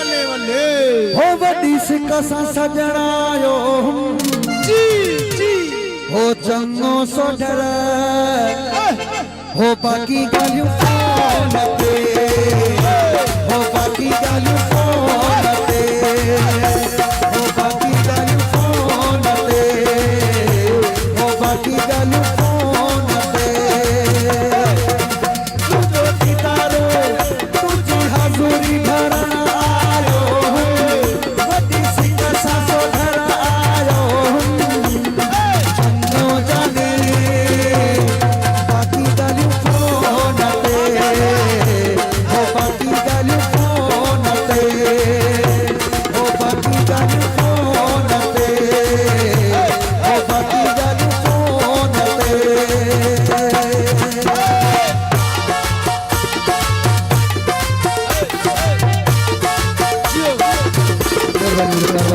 हो वडी सिकसा सजणायो जी जी हो चंगो सो डर हो बाकी गालियूं फोन ते हो बाकी गालियूं फोन ते हो बाकी गालियूं फोन ते हो बाकी गालियूं फोन ते तुझो दीदारो तुझी हाज़ुरी भरण आयो वडी सिकसा सो डर आयो चंगो जाने बाकी गालियूं फोन ते हो बाकी गालियूं फोन ते हो बाकी गालियूं फोन ते हो बाकी गालियूं फोन ते मेहरबानी